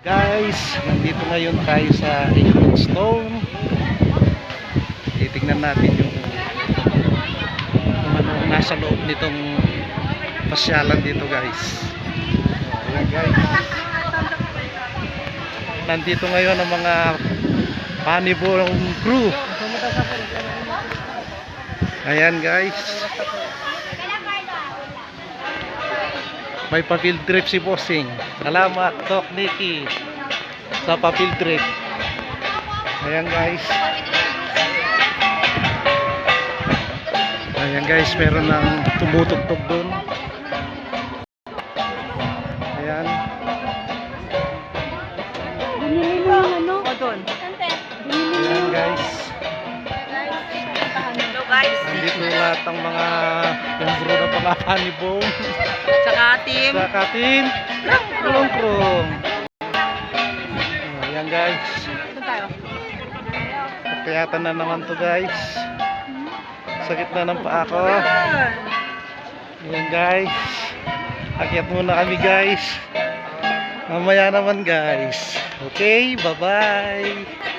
Guys, nandito ngayon tayo sa Angel Stone. Titingnan natin yung anong nasa loob nitong pasyalan dito guys. Ayan guys. Nandito ngayon ang mga Panibong crew. Ayan guys. May pa-field trip si Bossing. Salamat Doc Nicky sa pa-field trip. Ayan guys. Ayan guys, meron ng tumutugtog doon. Ayan. Binili mo yung ano? O doon. Ayan guys. Hello guys. Nandito lahat ng mga membro ng mga Panibong. Tsaka team. Sa katin. Krong-krong. Ayan guys. Saan tayo? Kayatan na naman to guys. Sakit na ng paa ko. Ayan guys. Akyat muna kami guys. Mamaya naman guys. Okay, bye bye.